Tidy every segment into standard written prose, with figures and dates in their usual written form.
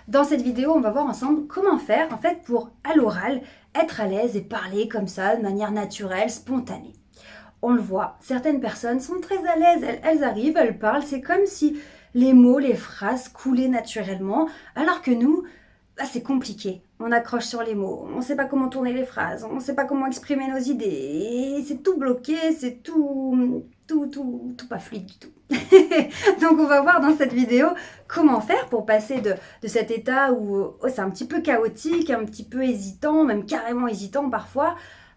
Dans cette vidéo, on va voir ensemble comment faire en fait pour, à l'oral, être à l'aise et parler comme ça, de manière naturelle, spontanée. On le voit, certaines personnes sont très à l'aise, elles arrivent, elles parlent, c'est comme si les mots, les phrases coulaient naturellement, alors que nous, c'est compliqué. On accroche sur les mots, on ne sait pas comment tourner les phrases, on ne sait pas comment exprimer nos idées, et c'est tout bloqué, c'est tout pas fluide du tout. Donc on va voir dans cette vidéo comment faire pour passer de cet état où c'est un petit peu chaotique, un petit peu hésitant, même carrément hésitant parfois,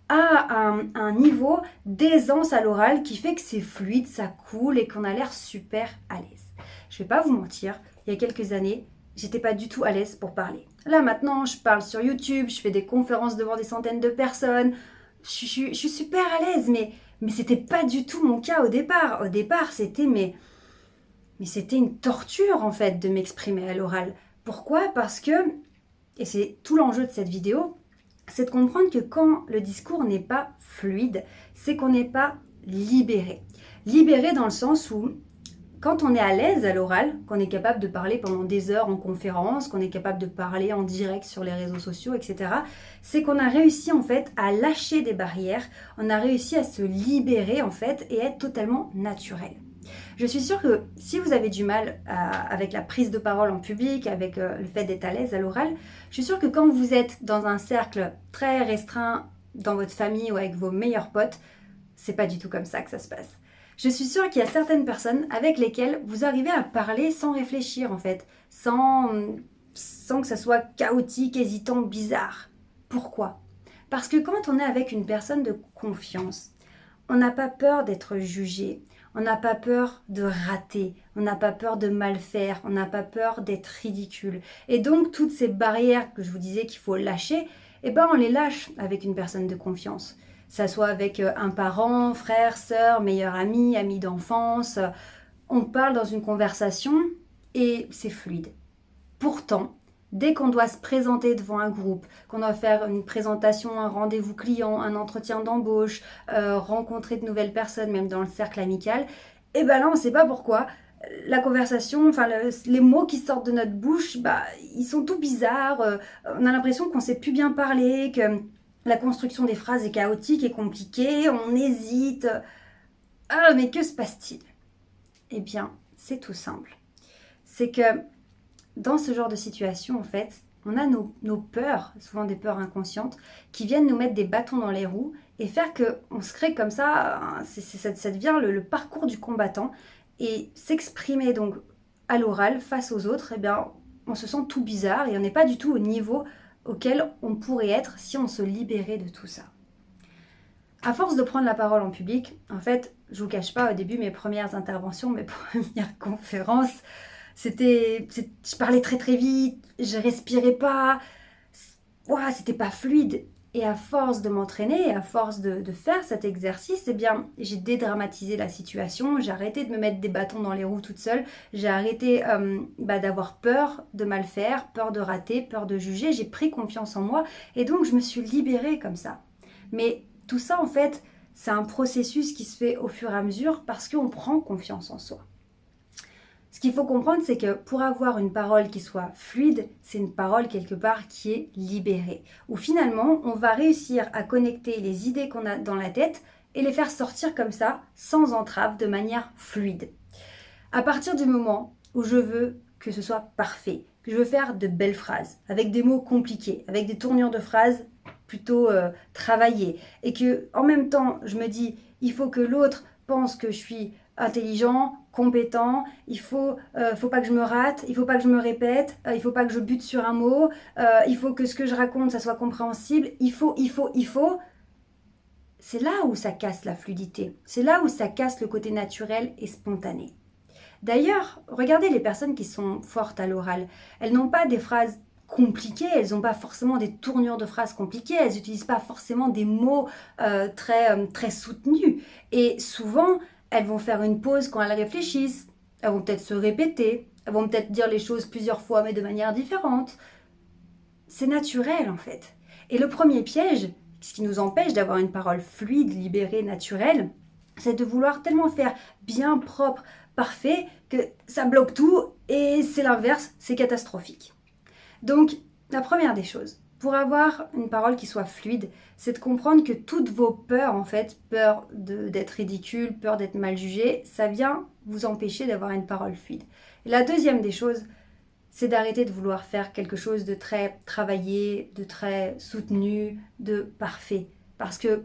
à un niveau d'aisance à l'oral qui fait que c'est fluide, ça coule et qu'on a l'air super à l'aise. Je vais pas vous mentir, il y a quelques années, j'étais pas du tout à l'aise pour parler. Là maintenant, je parle sur YouTube, je fais des conférences devant des centaines de personnes, je suis super à l'aise, mais c'était pas du tout mon cas au départ. Au départ, mais c'était une torture en fait de m'exprimer à l'oral. Pourquoi? Parce que, et c'est tout l'enjeu de cette vidéo, c'est de comprendre que quand le discours n'est pas fluide, c'est qu'on n'est pas libéré. Libéré dans le sens où quand on est à l'aise à l'oral, qu'on est capable de parler pendant des heures en conférence, qu'on est capable de parler en direct sur les réseaux sociaux, etc., c'est qu'on a réussi en fait à lâcher des barrières, on a réussi à se libérer en fait et être totalement naturel. Je suis sûre que si vous avez du mal avec la prise de parole en public, avec le fait d'être à l'aise à l'oral, je suis sûre que quand vous êtes dans un cercle très restreint dans votre famille ou avec vos meilleurs potes, c'est pas du tout comme ça que ça se passe. Je suis sûre qu'il y a certaines personnes avec lesquelles vous arrivez à parler sans réfléchir en fait, sans que ça soit chaotique, hésitant, bizarre. Pourquoi? Parce que quand on est avec une personne de confiance, on n'a pas peur d'être jugé, on n'a pas peur de rater, on n'a pas peur de mal faire, on n'a pas peur d'être ridicule. Et donc toutes ces barrières que je vous disais qu'il faut lâcher, eh ben on les lâche avec une personne de confiance. Ça soit avec un parent, frère, sœur, meilleur ami, ami d'enfance. On parle dans une conversation et c'est fluide. Pourtant, dès qu'on doit se présenter devant un groupe, qu'on doit faire une présentation, un rendez-vous client, un entretien d'embauche, rencontrer de nouvelles personnes, même dans le cercle amical, et ben là, on ne sait pas pourquoi. La conversation, les mots qui sortent de notre bouche, ils sont tout bizarres. On a l'impression qu'on ne sait plus bien parler, que la construction des phrases est chaotique et compliquée, on hésite. Ah, mais que se passe-t-il? Eh bien, c'est tout simple. C'est que dans ce genre de situation, en fait, on a nos peurs, souvent des peurs inconscientes, qui viennent nous mettre des bâtons dans les roues et faire qu'on se crée comme ça, ça devient le parcours du combattant. Et s'exprimer donc à l'oral face aux autres, eh bien, on se sent tout bizarre et on n'est pas du tout au niveau auquel on pourrait être si on se libérait de tout ça. À force de prendre la parole en public, en fait, je vous cache pas, au début, mes premières interventions, mes premières conférences, je parlais très très vite, je respirais pas, ouah, c'était pas fluide. Et à force de m'entraîner, à force de faire cet exercice, eh bien, j'ai dédramatisé la situation, j'ai arrêté de me mettre des bâtons dans les roues toute seule, j'ai arrêté d'avoir peur de mal faire, peur de rater, peur de juger, j'ai pris confiance en moi et donc je me suis libérée comme ça. Mais tout ça, en fait, c'est un processus qui se fait au fur et à mesure parce qu'on prend confiance en soi. Ce qu'il faut comprendre, c'est que pour avoir une parole qui soit fluide, c'est une parole quelque part qui est libérée. Où finalement, on va réussir à connecter les idées qu'on a dans la tête et les faire sortir comme ça, sans entrave, de manière fluide. À partir du moment où je veux que ce soit parfait, que je veux faire de belles phrases, avec des mots compliqués, avec des tournures de phrases plutôt travaillées, et que en même temps, je me dis, il faut que l'autre pense que je suis intelligent, compétent, faut pas que je me rate, il faut pas que je me répète, il faut pas que je bute sur un mot, il faut que ce que je raconte, ça soit compréhensible, il faut. C'est là où ça casse la fluidité, c'est là où ça casse le côté naturel et spontané. D'ailleurs, regardez les personnes qui sont fortes à l'oral. Elles n'ont pas des phrases compliquées, elles n'ont pas forcément des tournures de phrases compliquées, elles n'utilisent pas forcément des mots très soutenus. Et souvent, elles vont faire une pause quand elles réfléchissent, elles vont peut-être se répéter, elles vont peut-être dire les choses plusieurs fois mais de manière différente. C'est naturel en fait. Et le premier piège, ce qui nous empêche d'avoir une parole fluide, libérée, naturelle, c'est de vouloir tellement faire bien propre, parfait, que ça bloque tout et c'est l'inverse, c'est catastrophique. Donc, la première des choses, pour avoir une parole qui soit fluide, c'est de comprendre que toutes vos peurs, en fait, peur d'être ridicule, peur d'être mal jugé, ça vient vous empêcher d'avoir une parole fluide. Et la deuxième des choses, c'est d'arrêter de vouloir faire quelque chose de très travaillé, de très soutenu, de parfait. Parce que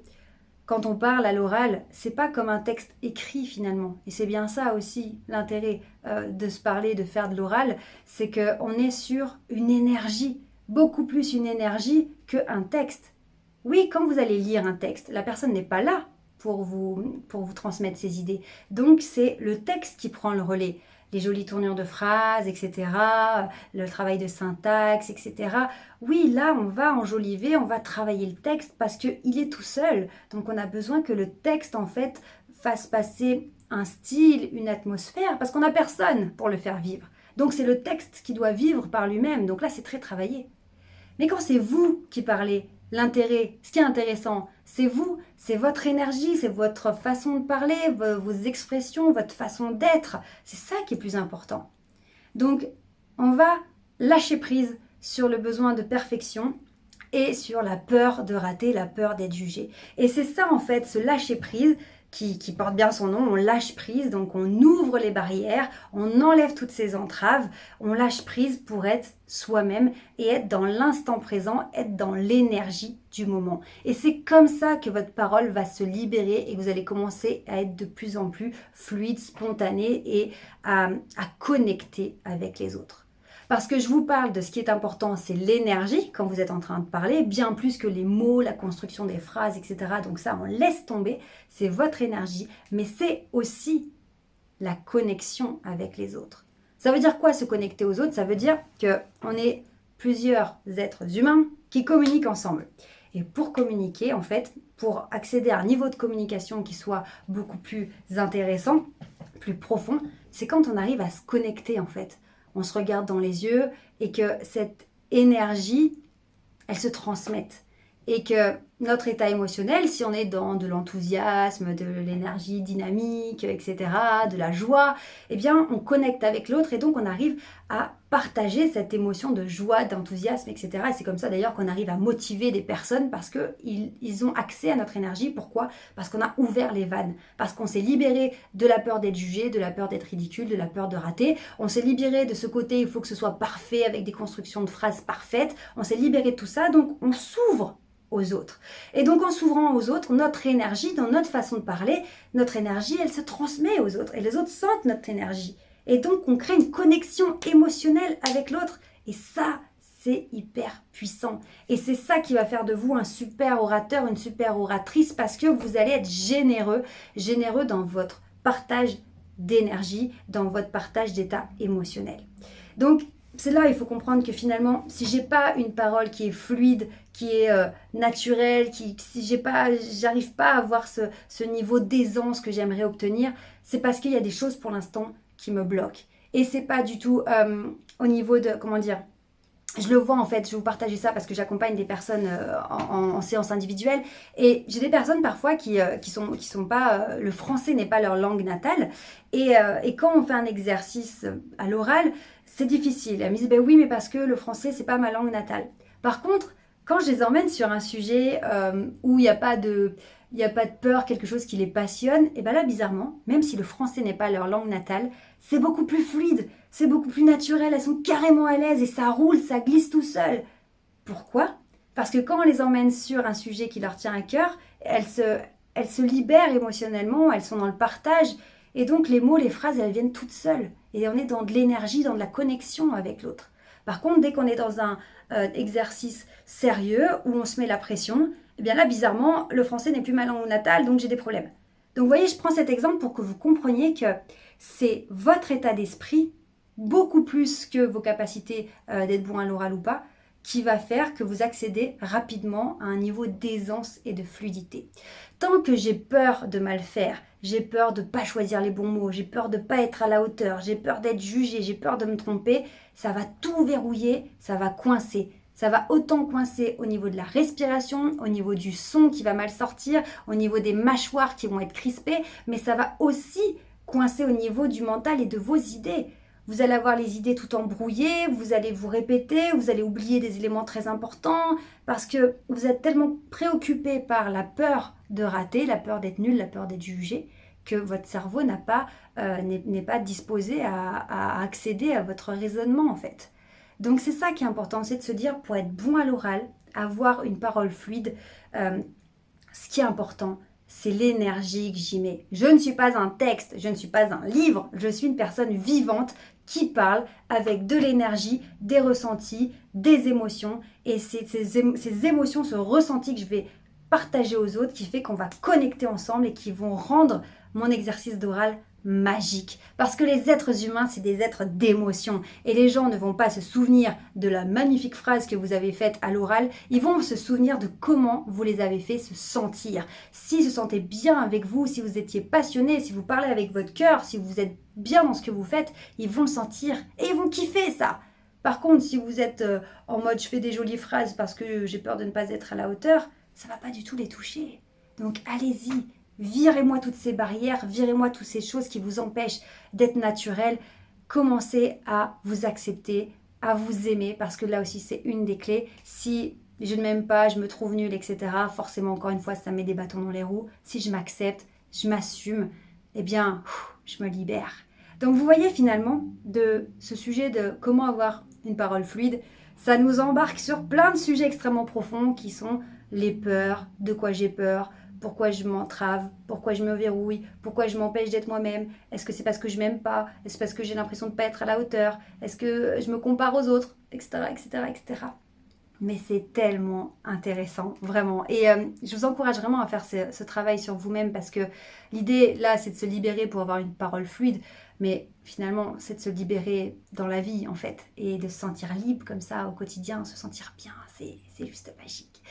quand on parle à l'oral, c'est pas comme un texte écrit finalement. Et c'est bien ça aussi l'intérêt de se parler, de faire de l'oral, c'est qu'on est sur une énergie, beaucoup plus une énergie qu'un texte. Oui, quand vous allez lire un texte, la personne n'est pas là pour vous transmettre ses idées. Donc c'est le texte qui prend le relais. Les jolies tournures de phrases, etc., le travail de syntaxe, etc. Oui, là, on va enjoliver, on va travailler le texte parce qu'il est tout seul. Donc on a besoin que le texte, en fait, fasse passer un style, une atmosphère, parce qu'on n'a personne pour le faire vivre. Donc c'est le texte qui doit vivre par lui-même. Donc là, c'est très travaillé. Mais quand c'est vous qui parlez, l'intérêt, ce qui est intéressant, c'est vous, c'est votre énergie, c'est votre façon de parler, vos expressions, votre façon d'être. C'est ça qui est plus important. Donc, on va lâcher prise sur le besoin de perfection et sur la peur de rater, la peur d'être jugé. Et c'est ça, en fait, ce lâcher prise qui porte bien son nom, on lâche prise, donc on ouvre les barrières, on enlève toutes ces entraves, on lâche prise pour être soi-même et être dans l'instant présent, être dans l'énergie du moment. Et c'est comme ça que votre parole va se libérer et vous allez commencer à être de plus en plus fluide, spontané et à connecter avec les autres. Parce que je vous parle de ce qui est important, c'est l'énergie quand vous êtes en train de parler, bien plus que les mots, la construction des phrases, etc. Donc ça, on laisse tomber, c'est votre énergie, mais c'est aussi la connexion avec les autres. Ça veut dire quoi se connecter aux autres? Ça veut dire qu'on est plusieurs êtres humains qui communiquent ensemble. Et pour communiquer, en fait, pour accéder à un niveau de communication qui soit beaucoup plus intéressant, plus profond, c'est quand on arrive à se connecter, en fait. On se regarde dans les yeux et que cette énergie, elle se transmette. Et que notre état émotionnel, si on est dans de l'enthousiasme, de l'énergie dynamique, etc., de la joie, eh bien, on connecte avec l'autre et donc on arrive à partager cette émotion de joie, d'enthousiasme, etc. Et c'est comme ça d'ailleurs qu'on arrive à motiver des personnes parce qu'ils ont accès à notre énergie. Pourquoi? Parce qu'on a ouvert les vannes, parce qu'on s'est libéré de la peur d'être jugé, de la peur d'être ridicule, de la peur de rater. On s'est libéré de ce côté, il faut que ce soit parfait avec des constructions de phrases parfaites. On s'est libéré de tout ça, donc on s'ouvre aux autres. Et donc en s'ouvrant aux autres, notre énergie, dans notre façon de parler, notre énergie, elle se transmet aux autres. Et les autres sentent notre énergie. Et donc on crée une connexion émotionnelle avec l'autre. Et ça, c'est hyper puissant. Et c'est ça qui va faire de vous un super orateur, une super oratrice, parce que vous allez être généreux, généreux dans votre partage d'énergie, dans votre partage d'état émotionnel. Donc, c'est là il faut comprendre que finalement, si j'ai pas une parole qui est fluide, qui est naturelle, si j'arrive pas à avoir ce niveau d'aisance que j'aimerais obtenir, c'est parce qu'il y a des choses pour l'instant qui me bloquent. Et c'est pas du tout au niveau de, comment dire, je le vois en fait, je vais vous partager ça parce que j'accompagne des personnes en séance individuelle et j'ai des personnes parfois qui sont pas, le français n'est pas leur langue natale et quand on fait un exercice à l'oral, c'est difficile. Elles me disent ben oui mais parce que le français c'est pas ma langue natale. Par contre, quand je les emmène sur un sujet où il n'y a pas de peur, quelque chose qui les passionne, et bien là bizarrement, même si le français n'est pas leur langue natale, c'est beaucoup plus fluide. C'est beaucoup plus naturel, elles sont carrément à l'aise et ça roule, ça glisse tout seul. Pourquoi? Parce que quand on les emmène sur un sujet qui leur tient à cœur, elles se libèrent émotionnellement, elles sont dans le partage et donc les mots, les phrases, elles viennent toutes seules. Et on est dans de l'énergie, dans de la connexion avec l'autre. Par contre, dès qu'on est dans un exercice sérieux où on se met la pression, eh bien là, bizarrement, le français n'est plus ma langue natale, donc j'ai des problèmes. Donc vous voyez, je prends cet exemple pour que vous compreniez que c'est votre état d'esprit beaucoup plus que vos capacités d'être bon à l'oral ou pas, qui va faire que vous accédez rapidement à un niveau d'aisance et de fluidité. Tant que j'ai peur de mal faire, j'ai peur de ne pas choisir les bons mots, j'ai peur de ne pas être à la hauteur, j'ai peur d'être jugé, j'ai peur de me tromper, ça va tout verrouiller, ça va coincer. Ça va autant coincer au niveau de la respiration, au niveau du son qui va mal sortir, au niveau des mâchoires qui vont être crispées, mais ça va aussi coincer au niveau du mental et de vos idées. vous allez avoir les idées tout embrouillées, vous allez vous répéter, vous allez oublier des éléments très importants parce que vous êtes tellement préoccupé par la peur de rater, la peur d'être nul, la peur d'être jugé, que votre cerveau n'est pas disposé à accéder à votre raisonnement en fait. Donc c'est ça qui est important, c'est de se dire pour être bon à l'oral, avoir une parole fluide, ce qui est important, c'est l'énergie que j'y mets. Je ne suis pas un texte, je ne suis pas un livre, je suis une personne vivante qui parle avec de l'énergie, des ressentis, des émotions. Et c'est ces émotions, ce ressenti que je vais partager aux autres qui fait qu'on va connecter ensemble et qui vont rendre mon exercice d'oral magique. Parce que les êtres humains, c'est des êtres d'émotion. Et les gens ne vont pas se souvenir de la magnifique phrase que vous avez faite à l'oral, ils vont se souvenir de comment vous les avez fait se sentir. S'ils se sentaient bien avec vous, si vous étiez passionné, si vous parlez avec votre cœur, si vous êtes bien dans ce que vous faites, ils vont le sentir et ils vont kiffer ça. Par contre, si vous êtes en mode je fais des jolies phrases parce que j'ai peur de ne pas être à la hauteur, ça ne va pas du tout les toucher. Donc allez-y, virez-moi toutes ces barrières, virez-moi toutes ces choses qui vous empêchent d'être naturel. Commencez à vous accepter, à vous aimer, parce que là aussi c'est une des clés. Si je ne m'aime pas, je me trouve nulle, etc., forcément, encore une fois, ça met des bâtons dans les roues. Si je m'accepte, je m'assume, eh bien, je me libère. Donc vous voyez finalement, de ce sujet de comment avoir une parole fluide, ça nous embarque sur plein de sujets extrêmement profonds qui sont les peurs, de quoi j'ai peur, pourquoi je m'entrave, pourquoi je me verrouille, pourquoi je m'empêche d'être moi-même. Est-ce que c'est parce que je m'aime pas? Est-ce parce que j'ai l'impression de ne pas être à la hauteur? Est-ce que je me compare aux autres? Etc., etc., etc. Mais c'est tellement intéressant, vraiment. Et je vous encourage vraiment à faire ce travail sur vous-même parce que l'idée, là, c'est de se libérer pour avoir une parole fluide. Mais finalement, c'est de se libérer dans la vie, en fait. Et de se sentir libre comme ça au quotidien, se sentir bien. C'est juste magique.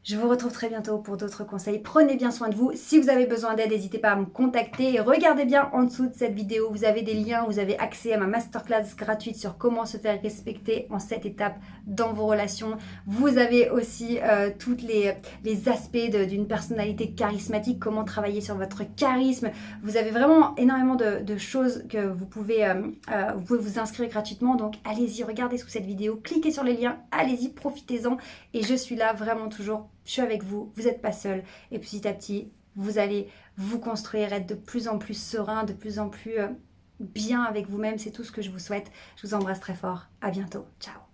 Je vous retrouve très bientôt pour d'autres conseils. Prenez bien soin de vous. Si vous avez besoin d'aide, n'hésitez pas à me contacter. Regardez bien en dessous de cette vidéo. Vous avez des liens, vous avez accès à ma masterclass gratuite sur comment se faire respecter en 7 étapes dans vos relations. Vous avez aussi tous les aspects d'une personnalité charismatique, comment travailler sur votre charisme. Vous avez vraiment énormément de choses que vous pouvez vous inscrire gratuitement. Donc allez-y, regardez sous cette vidéo, cliquez sur les liens, allez-y, profitez-en. Et je suis là vraiment toujours. Je suis avec vous, vous n'êtes pas seul. Et petit à petit, vous allez vous construire, être de plus en plus serein, de plus en plus bien avec vous-même. C'est tout ce que je vous souhaite. Je vous embrasse très fort. À bientôt. Ciao.